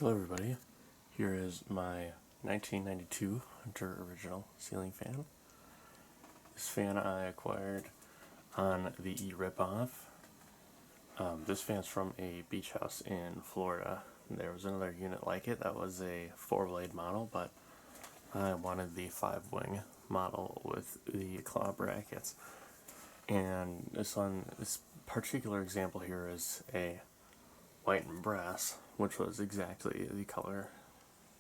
Hello everybody, here is my 1992 Hunter Original ceiling fan. This fan I acquired on the eRipoff. This fan's from a beach house in Florida. There was another unit like it that was a 4-blade model, but I wanted the 5-wing model with the claw brackets. And this particular example here is a white and brass, which was exactly the color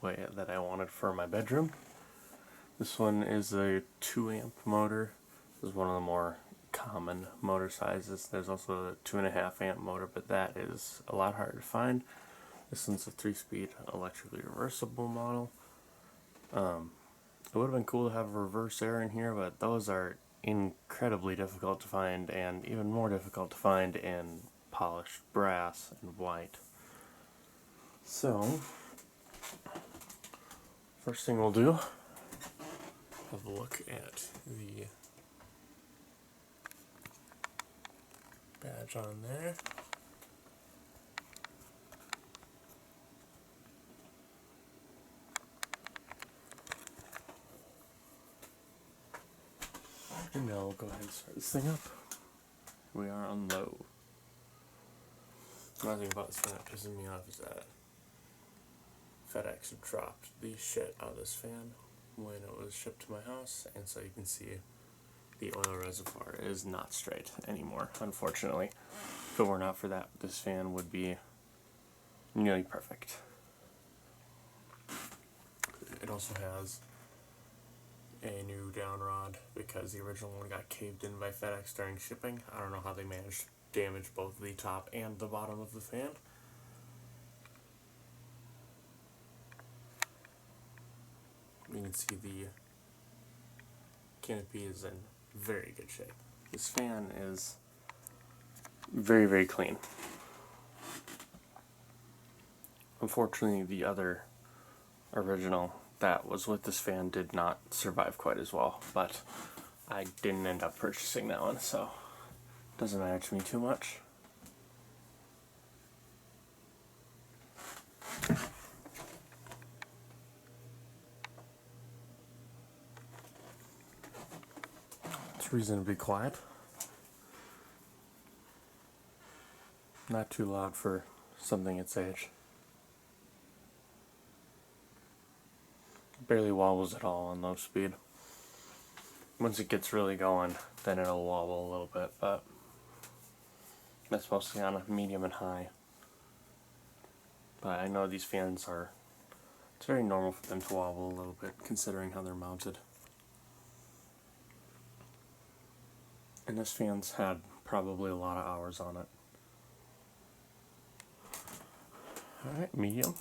way that I wanted for my bedroom. This one is a 2-amp motor. This is one of the more common motor sizes. There's also a 2.5-amp motor, but that is a lot harder to find. This one's a 3-speed electrically reversible model. It would have been cool to have a reverse air in here, but those are incredibly difficult to find, and even more difficult to find in polished brass and white. So, first thing we'll do, have a look at the badge on there. And now we'll go ahead and start this thing up. We are on low. Another thing about this fan that pisses me off is that FedEx dropped the shit out of this fan when it was shipped to my house, and so you can see the oil reservoir is not straight anymore, unfortunately. If it were not for that, this fan would be nearly perfect. It also has a new down rod because the original one got caved in by FedEx during shipping. I don't know how they managed to damage both the top and the bottom of the fan. You can see the canopy is in very good shape. This fan is very, very clean. Unfortunately, the other original that was with this fan did not survive quite as well, but I didn't end up purchasing that one, so it doesn't matter to me too much. It's reasonably quiet. Not too loud for something its age. Barely wobbles at all on low speed. Once it gets really going, then it'll wobble a little bit, but that's mostly on a medium and high. But I know these fans it's very normal for them to wobble a little bit considering how they're mounted. And this fan's had probably a lot of hours on it. Alright, medium.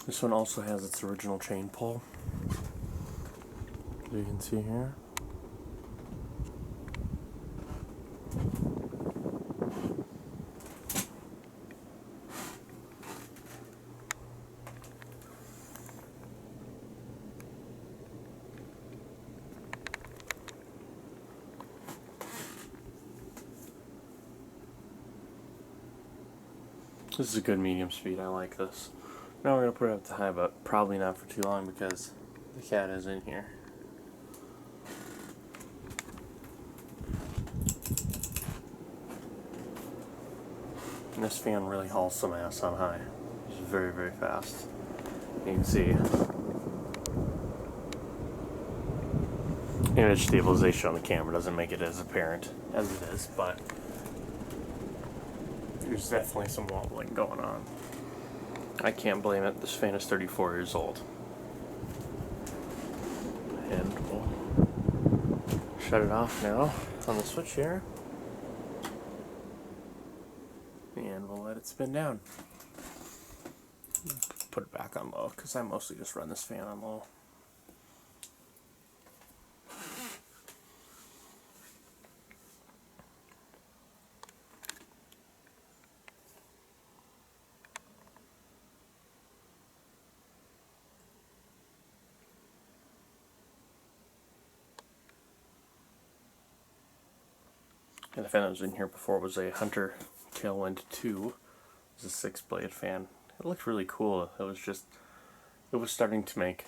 This one also has its original chain pull, as you can see here. This is a good medium speed, I like this. Now we're going to put it up to high, but probably not for too long because the cat is in here. And this fan really hauls some ass on high. It's very, very fast. You can see image stabilization on the camera doesn't make it as apparent as it is, but there's definitely some wobbling going on. I can't blame it. This fan is 34 years old. And we'll shut it off now on the switch here. And we'll let it spin down. Put it back on low because I mostly just run this fan on low. And the fan that was in here before was a Hunter Tailwind 2. It was a 6-blade fan. It looked really cool. It was starting to make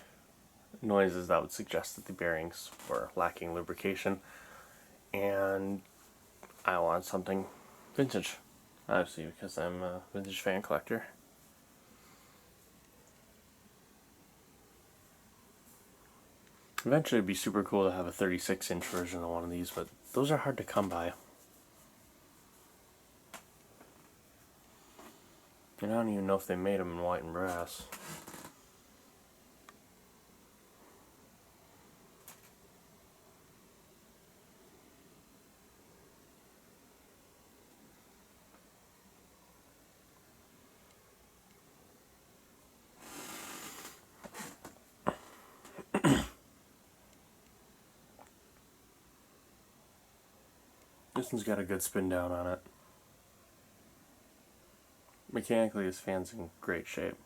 noises that would suggest that the bearings were lacking lubrication. And I want something vintage, obviously, because I'm a vintage fan collector. Eventually it'd be super cool to have a 36-inch version of one of these, but those are hard to come by. And I don't even know if they made them in white and brass. This one's got a good spin down on it. Mechanically, this fan's in great shape.